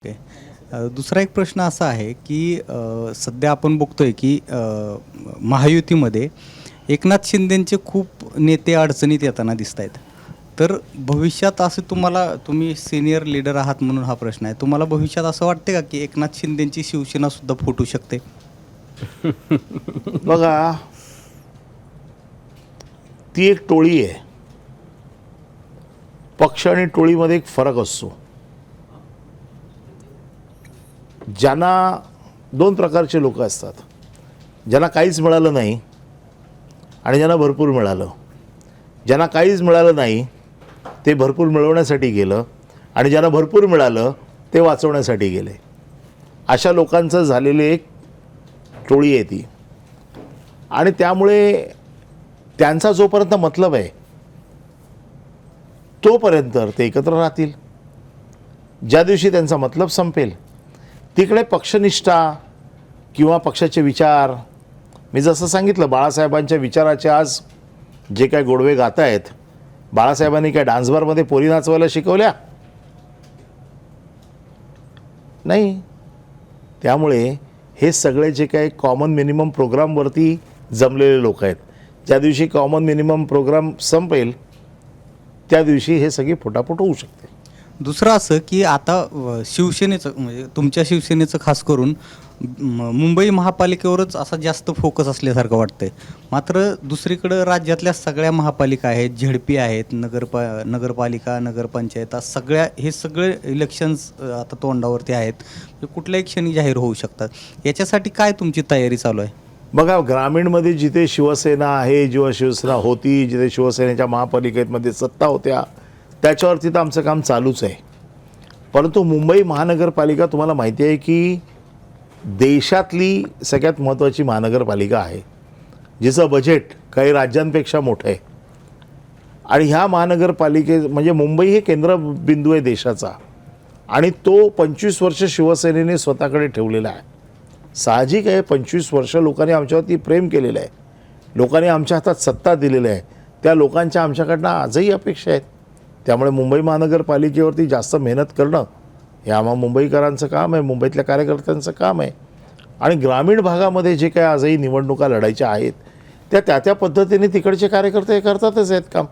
Okay. दुसरा एक प्रश्न असा आहे की सध्या आपण बघतोय की महायुतीमध्ये एकनाथ शिंदेंचे खूप नेते अडचणीत येताना दिसत आहेत. तर भविष्यात असं तुम्ही सिनियर लीडर आहात म्हणून हा प्रश्न आहे, तुम्हाला भविष्यात असं वाटते का की एकनाथ शिंदेंची शिवसेना सुद्धा फुटू शकते? बघा, ती एक टोळी आहे. पक्ष आणि टोळीमध्ये एक फरक असतो. ज्यांना दोन प्रकारचे लोक असतात, ज्यांना काहीच मिळालं नाही आणि ज्यांना भरपूर मिळालं. ज्यांना काहीच मिळालं नाही ते भरपूर मिळवण्यासाठी गेलं आणि ज्यांना भरपूर मिळालं ते वाचवण्यासाठी गेले. अशा लोकांचं झालेली एक टोळी आहे ती. आणि त्यामुळे त्यांचा जोपर्यंत मतलब आहे तोपर्यंत ते एकत्र राहतील. ज्या दिवशी त्यांचा मतलब संपेल तिकडे पक्षनिष्ठा किंवा पक्षाचे विचार, मी जसं सांगितलं बाळासाहेबांच्या विचाराचे आज जे काय गोडवे गात आहेत, बाळासाहेबांनी काय डान्स बारमध्ये पोरी नाचवायला शिकवल्या नाही. त्यामुळे हे सगळे जे काही कॉमन मिनिमम प्रोग्रामवरती जमलेले लोक आहेत, ज्या दिवशी कॉमन मिनिमम प्रोग्राम संपेल त्या दिवशी हे सगळी फुटाफूट होऊ शकते. दुसरं असं की आता शिवसेनेचं म्हणजे तुमच्या शिवसेनेचं खास करून मुंबई महापालिकेवरच असा जास्त फोकस असल्यासारखं वाटतंय. मात्र दुसरीकडं राज्यातल्या सगळ्या महापालिका आहेत, झेडपी आहेत, नगरपालिका, नगरपंचायत, हे सगळे इलेक्शन्स आता तोंडावरती आहेत. कुठल्याही क्षणी जाहीर होऊ शकतात. याच्यासाठी काय तुमची तयारी चालू आहे? बघा, ग्रामीणमध्ये जिथे शिवसेना आहे, जेव्हा शिवसेना होती, जिथे शिवसेनेच्या महापालिकेमध्ये सत्ता होत्या, त्याच्यावरती तर आमचं काम चालूच आहे. परंतु मुंबई महानगरपालिका तुम्हाला माहिती आहे की देशातली सगळ्यात महत्त्वाची महानगरपालिका आहे, जिचं बजेट काही राज्यांपेक्षा मोठं आहे. आणि ह्या म्हणजे मुंबई हे केंद्रबिंदू आहे देशाचा, आणि तो 25 वर्ष शिवसेनेने स्वतःकडे ठेवलेला आहे. साहजिक आहे, 25 वर्ष लोकांनी आमच्यावरती प्रेम केलेलं आहे, लोकांनी आमच्या हातात सत्ता दिलेली आहे. त्या लोकांच्या आमच्याकडनं आजही अपेक्षा आहेत. त्यामुळे मुंबई महानगरपालिकेवरती जास्त मेहनत करणं हे आम्हा मुंबईकरांचं काम आहे, मुंबईतल्या कार्यकर्त्यांचं काम आहे. आणि ग्रामीण भागामध्ये जे काही आजही निवडणुका लढायच्या आहेत त्या पद्धतीने तिकडचे कार्यकर्ते करतातच आहेत काम.